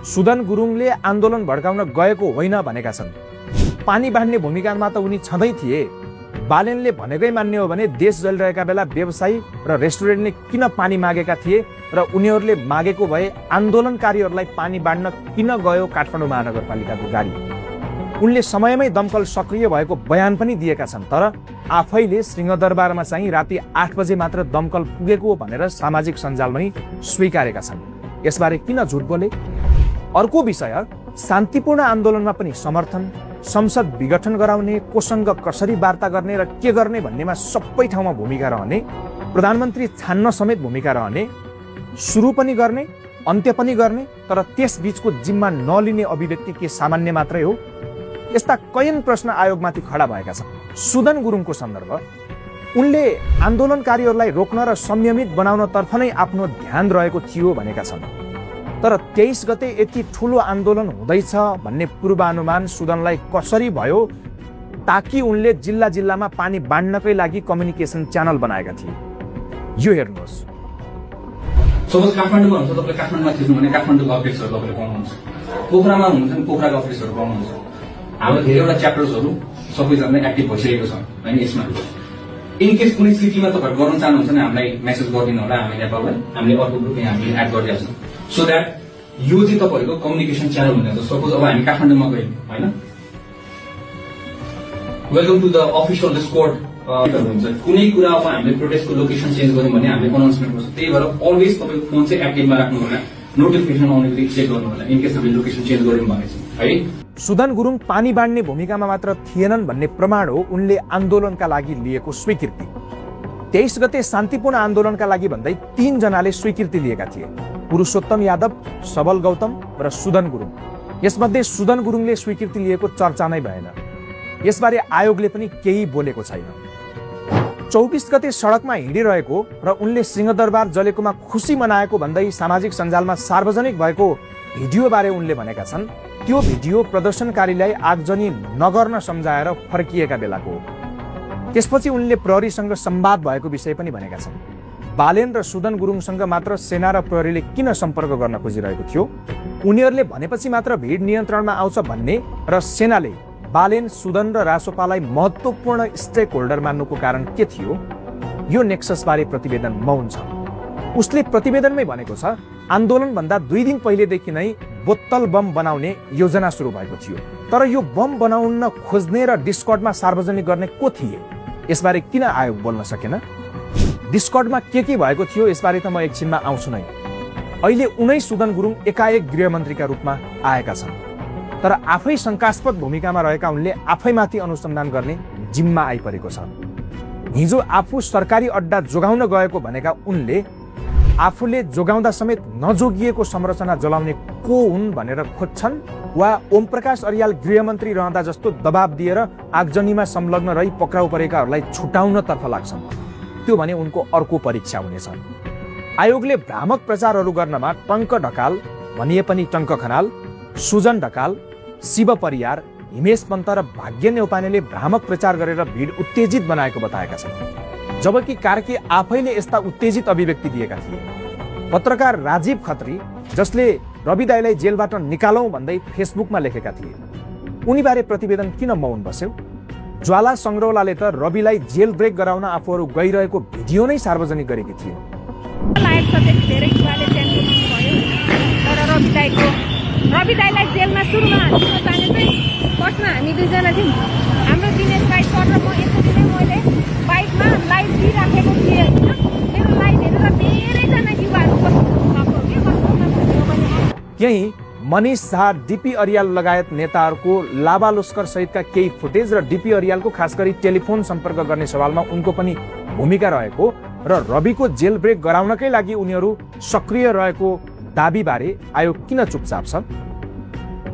सुदन गुरुङले आन्दोलन भड्काउन गएको होइन भनेका छन्। पानी बाँड्ने भूमिकामा त उनी छँदै थिए। बालेनले भनेकै मान्ने हो भने देश जलिरहेका बेला व्यवसायी र रेस्टुरेन्टले किन पानी मागेका थिए र उनीहरूले मागेको भए आन्दोलनकारीहरूलाई पानी बाँड्न किन गयो काठमाडौँ महानगरपालिकाको गाडी। उनले समयमै दमकल सक्रिय भएको बयान पनि दिएका छन्, तर आफैले सिंहदरबारमा चाहिँ राति 8 बजे मात्र दमकल पुगेको भनेर सामाजिक सञ्जालमा स्वीकारेका छन्। यसबारे किन झुट बोले? अर्को विषय, शान्तिपूर्ण आन्दोलनमा पनि समर्थन, संसद विघटन गराउने, कोसँग कसरी वार्ता गर्ने र के गर्ने भन्नेमा सबै ठाउँमा भूमिका रहने, प्रधानमन्त्री छान्न समेत भूमिका रहने, सुरु पनि गर्ने अन्त्य पनि गर्ने, तर त्यस बीचको जिम्मा नलिने अभिव्यक्ति के सामान्य मात्रै हो? यस्ता कैयन प्रश्न आयोगमाथि खडा भएका छन्। सुदन गुरुङको सन्दर्भ, उनले आन्दोलनकारीहरूलाई रोक्न र संयमित बनाउनतर्फ नै आफ्नो ध्यान रहेको थियो भनेका छन्। तर 23 गते यति ठुलो आन्दोलन हुँदैछ भन्ने पूर्वानुमान सुदनलाई कसरी भयो ताकि उनले जिल्ला जिल्लामा पानी बाँड्नकै लागि कम्युनिकेसन च्यानल बनाएका थिए? यो हेर्नुहोस्। सपोज काठमाडौँमा हुन्छ, तपाईँले काठमाडौँमा थिच्नु भने काठमाडौँको अपडेट्सहरू तपाईँले पाउनुहुन्छ, पोखरामा हुन्छ भने पोखराको अपडेट्सहरू पाउनुहुन्छ। हाम्रो धेरैवटा च्याप्टर्सहरू सबैजना एक्टिभ भइसकेको छ होइन। यसमा इनकेस कुनै सिटीमा तपाईँहरू गर्न चाहनुहुन्छ भने हामीलाई मेसेज गरिदिनु होला, हामी नेपाललाई हामीले अर्को ग्रुपमा हामीले एड गरिदिन्छौँ, सो द्याट यो चाहिँ तपाईँहरूको कम्युनिकेसन च्यानल हुने। सपोज अब हामी काठमाडौँमा गयौँ होइन, welcome to the official Discord हुन्छ, कुनै कुरा अब हामीले प्रोटेस्टको लोकेसन चेन्ज गर्यौँ भने हामीले अनाउन्समेन्ट गर्छौँ। त्यही भएर अलवेज तपाईँको फोन चाहिँ एक्टिभमा राख्नु होला, नोटिफिकेसन आउने बित्तिकै चेक गर्नु होला इनकेस हामीले लोकेसन चेन्ज गर्यौँ भने चाहिँ है। सुदन गुरुङ पानी बाँड्ने भूमिकामा मात्र थिएनन् भन्ने प्रमाण हो उनले आन्दोलनका लागि लिएको स्वीकृति। 23 गते शान्तिपूर्ण आन्दोलनका लागि भन्दै 3 जनाले स्वीकृति लिएका थिए, पुरुषोत्तम यादव, सबल गौतम र सुदन गुरुङ। यसमध्ये सुदन गुरुङले स्वीकृति लिएको चर्चा नै भएन। यसबारे आयोगले पनि केही बोलेको छैन। 24 गते सडकमा हिँडिरहेको र उनले सिंहदरबार जलेकोमा खुसी मनाएको भन्दै सामाजिक सञ्जालमा सार्वजनिक भएको भिडियोबारे उनले भनेका छन्, त्यो भिडियो प्रदर्शनकारीलाई आगजनी नगर्न सम्झाएर फर्किएका बेलाको हो। त्यसपछि उनले प्रहरीसँग संवाद भएको विषय पनि भनेका छन्। बालेन र सुदन गुरुङसँग मात्र सेना र प्रहरीले किन सम्पर्क गर्न खोजिरहेको थियो? उनीहरूले भनेपछि मात्र भिड नियन्त्रणमा आउँछ भन्ने र सेनाले बालेन, सुदन र रासोपालाई महत्त्वपूर्ण स्टेक होल्डर मान्नुको कारण के थियो? यो नेक्ससबारे प्रतिवेदन मौन छ। उसले प्रतिवेदनमै भनेको छ, आन्दोलनभन्दा 2 दिन पहिलेदेखि नै बोतल बम बनाउने योजना सुरु भएको थियो, तर यो बम बनाउन खोज्ने र डिस्कर्डमा सार्वजनिक गर्ने को थिए? यसबारे किन आयोग बोल्न सकेन? डिस्कर्डमा के भएको थियो यसबारे त म एकछिनमा आउँछु नै। अहिले उनै सुदन गुरुङ एकाएक गृहमन्त्रीका रूपमा आएका छन्, तर आफै शङ्कास्पद भूमिकामा रहेका उनले आफैमाथि अनुसन्धान गर्ने जिम्मा आइपरेको छ। हिजो आफू सरकारी अड्डा जोगाउन गएको भनेका उनले आफूले जोगाउँदा समेत नजोगिएको संरचना जलाउने को हुन् भनेर खोज्छन्, वा ओमप्रकाश अर्याल गृहमन्त्री रहँदा जस्तो दबाब दिएर आगजनीमा संलग्न रही पक्राउ परेकाहरूलाई छुटाउनतर्फ लाग्छन्। त्यो भने उनको अर्को परीक्षा हुनेछ। आयोगले भ्रामक प्रचारहरू गर्नमा टङ्क ढकाल भनिए पनि टङ्क खनाल, सुजन ढकाल, शिव परियार, हिमेश पन्त र भाग्य न्यौपानेले भ्रामक प्रचार गरेर भिड उत्तेजित बनाएको बताएका छन्, जबकि कार्की आफैले यस्ता उत्तेजित अभिव्यक्ति दिएका थिए। पत्रकार राजीव खत्री, जसले रवि दाइलाई जेलबाट निकालौं भन्दै फेसबुकमा लेखेका थिए, उनीबारे प्रतिवेदन किन मौन बस्यो? ज्वाला सङ्ग्रौलाले त रविलाई जेल ब्रेक गराउन आफूहरू गइरहेको भिडियो नै सार्वजनिक गरेकी थिए। रवि दाइलाई जेलमा सुरुमा हाल्न जाने चाहिँ फर्स्टमा हामी 2 जना थियौँ। हाम्रो दिनेश राई सर र म यसरी नै मैले बाइकमा लाइट दिइराखेको थिएँ होइन। मेरो लाइट हेरेर धेरैजना युवाहरू यही मनिष शाह, डीपी अर्याल लगायत नेताहरूको लाबालुस्कर सहितका केही फुटेज र डीपी अर्यालको खास गरी टेलिफोन सम्पर्क गर्ने सवालमा उनको पनि भूमिका रहेको र रविको जेल ब्रेक गराउनकै लागि उनीहरू सक्रिय रहेको दाबीबारे आयोग किन चुपचाप छ?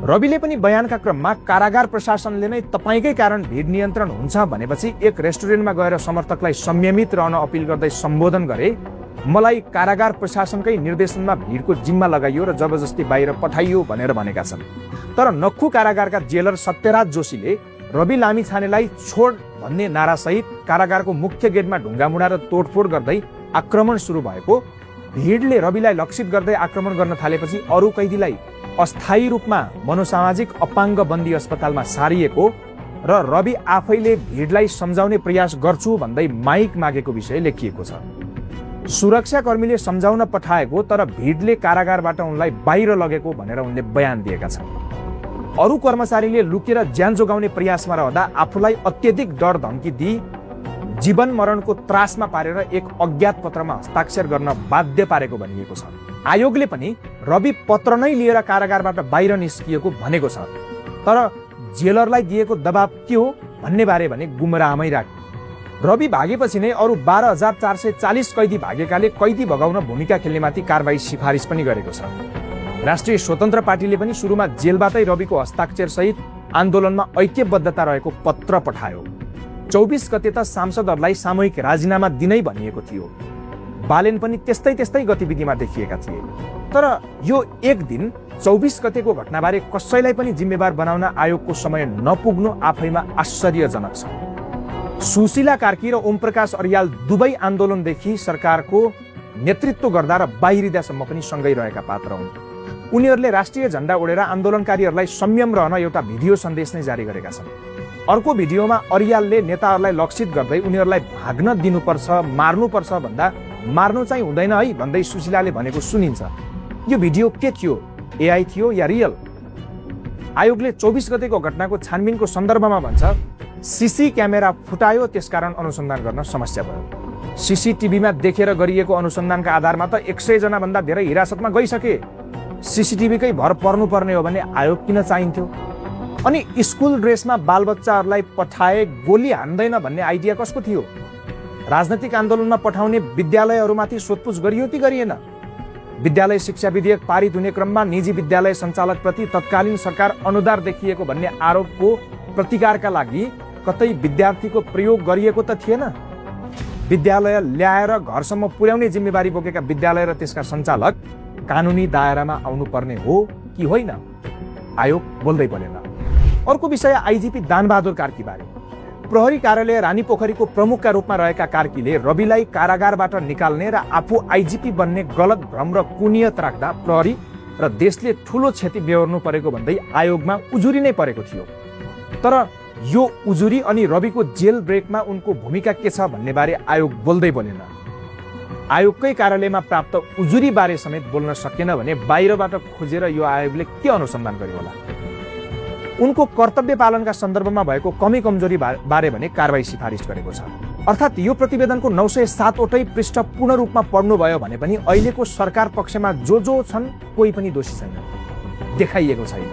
रविले पनि बयानका क्रममा कारागार प्रशासनले नै तपाईँकै कारण भिड नियन्त्रण हुन्छ भनेपछि एक रेस्टुरेन्टमा गएर समर्थकलाई संयमित रहन अपिल गर्दै सम्बोधन गरे, मलाई कारागार प्रशासनकै निर्देशनमा भिडको जिम्मा लगाइयो र जबरजस्ती बाहिर पठाइयो भनेर भनेका छन्। तर नक्खु कारागारका जेलर सत्यराज जोशीले रवि लामिछानेलाई छोड भन्ने नारासहित कारागारको मुख्य गेटमा ढुङ्गा मुढाएर तोडफोड गर्दै आक्रमण सुरु भएको, भिडले रविलाई लक्षित गर्दै आक्रमण गर्न थालेपछि अरू कैदीलाई अस्थायी रूपमा मनोसामाजिक अपाङ्ग बन्दी अस्पतालमा सारिएको र रवि आफैले भिडलाई सम्झाउने प्रयास गर्छु भन्दै माइक मागेको विषय लेखिएको छ। सुरक्षाकर्मीले सम्झाउन पठाएको तर भिडले कारागारबाट उनलाई बाहिर लगेको भनेर उनले बयान दिएका छन्। अरू कर्मचारीले लुकेर ज्यान जोगाउने प्रयासमा रहँदा आफूलाई अत्यधिक डर धम्की दिई जीवन मरणको त्रासमा पारेर एक अज्ञात पत्रमा हस्ताक्षर गर्न बाध्य पारेको भनिएको छ। आयोगले पनि रवि पत्र नै लिएर कारागारबाट बाहिर निस्किएको भनेको छ, तर जेलरलाई दिएको दबाब के हो भन्ने बारे भने गुमराहमै राख्यो। रवि भागेपछि नै अरू 12,440 कैदी भागेकाले कैदी भगाउन भूमिका खेल्नेमाथि कारबाही सिफारिस पनि गरेको छ। राष्ट्रिय स्वतन्त्र पार्टीले पनि सुरुमा जेलबाटै रविको हस्ताक्षर सहित आन्दोलनमा ऐक्यबद्धता रहेको पत्र पठायो। 24 गते त सांसदहरूलाई सामूहिक राजीनामा दिनै भनिएको थियो। बालेन पनि त्यस्तै गतिविधिमा देखिएका थिए। तर यो एक दिन 24 गतेको घटनाबारे कसैलाई पनि जिम्मेवार बनाउन आयोगको समय नपुग्नु आफैमा आश्चर्यजनक छ। सुशीला कार्की र ओमप्रकाश अर्याल दुवै आन्दोलनदेखि सरकारको नेतृत्व गर्दा र बाहिरिँदासम्म पनि सँगै रहेका पात्र हुन्। उनीहरूले राष्ट्रिय झण्डा ओढेर आन्दोलनकारीहरूलाई संयम रहन एउटा भिडियो सन्देश नै जारी गरेका छन्। अर्को भिडियोमा अर्यालले नेताहरूलाई लक्षित गर्दै उनीहरूलाई भाग्न दिनुपर्छ, मार्नुपर्छ भन्दा मार्नु चाहिँ हुँदैन है भन्दै सुशीलाले भनेको सुनिन्छ। यो भिडियो के थियो? एआई थियो या रियल? आयोगले 24 गतेको घटनाको छानबिनको सन्दर्भमा भन्छ, सीसी क्यामेरा फुटायो, त्यसकारण अनुसन्धान गर्न समस्या भयो। सीसीटीभीमा देखेर गरिएको अनुसन्धानका आधारमा त 100 जना भन्दा धेरै हिरासतमा गइसके। सीसीटीभीकै भर पर्नुपर्ने हो भने आयोग किन चाहिन्थ्यो? अनि स्कुल ड्रेसमा बालबच्चाहरूलाई पठाए गोली हान्दैन भन्ने आइडिया कसको थियो? राजनैतिक आन्दोलनमा पठाउने विद्यालयहरूमाथि सोधपुछ गरियो कि गरिएन? विद्यालय शिक्षा विधेयक पारित हुने क्रममा निजी विद्यालय सञ्चालकप्रति तत्कालीन सरकार अनुदार देखिएको भन्ने आरोपको प्रतिकारका लागि कतै विद्यार्थीको प्रयोग गरिएको त थिएन? विद्यालय ल्याएर घरसम्म पुर्याउने जिम्मेवारी बोकेका विद्यालय र त्यसका सञ्चालक कानुनी दायरामा आउनुपर्ने हो कि होइन? आयोग बोल्दै बोलेन। अर्को विषय आइजिपी दानबहादुर कार्की बारे। प्रहरी कार्यालय रानीपोखरीको प्रमुखका रूपमा रहेका कार्कीले रविलाई कारागारबाट निकाल्ने र आफू आइजिपी बन्ने गलत भ्रम र कुनियत राख्दा प्रहरी र देशले ठूलो क्षति बेहोर्नु परेको भन्दै आयोगमा उजुरी नै परेको थियो। तर यो उजुरी अनि रविको जेल ब्रेकमा उनको भूमिका के छ भन्ने बारे आयोग बोल्दै बोलेन। आयोगकै कार्यालयमा प्राप्त उजुरी बारे समेत बोल्न सकेन भने बाहिरबाट खोजेर यो आयोगले के अनुसन्धान गर्यो होला? उनको कर्तव्य पालनका सन्दर्भमा भएको कमी कमजोरी बारे भने कारबाही सिफारिस गरेको छ। अर्थात् यो प्रतिवेदनको 907 वटै पृष्ठ पूर्ण रूपमा पढ्नुभयो भने पनि अहिलेको सरकार पक्षमा जो छन् कोही पनि दोषी छैन, देखाइएको छैन।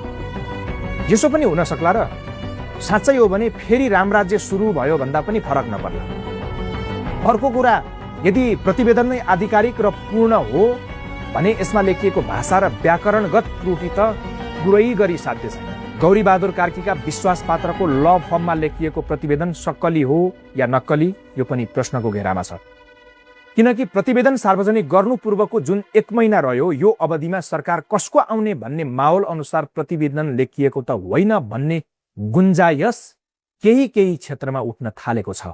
यसो पनि हुन सक्ला र साँच्चै हो भने फेरि रामराज्य सुरु भयो भन्दा पनि फरक नपर्ला। अर्को कुरा, यदि प्रतिवेदन नै आधिकारिक र पूर्ण हो भने यसमा लेखिएको भाषा र व्याकरणगत त्रुटि त पुरै गरी साध्य छैन। गौरीबहादुर कार्कीका विश्वास पात्रको ल फर्ममा लेखिएको प्रतिवेदन सक्कली हो या नक्कली, यो पनि प्रश्नको घेरामा छ। किनकि प्रतिवेदन सार्वजनिक गर्नु पूर्वको जुन 1 महिना रह्यो, यो अवधिमा सरकार कसको आउने भन्ने माहौल अनुसार प्रतिवेदन लेखिएको त होइन भन्ने गुन्जायस केही क्षेत्रमा उठ्न थालेको छ।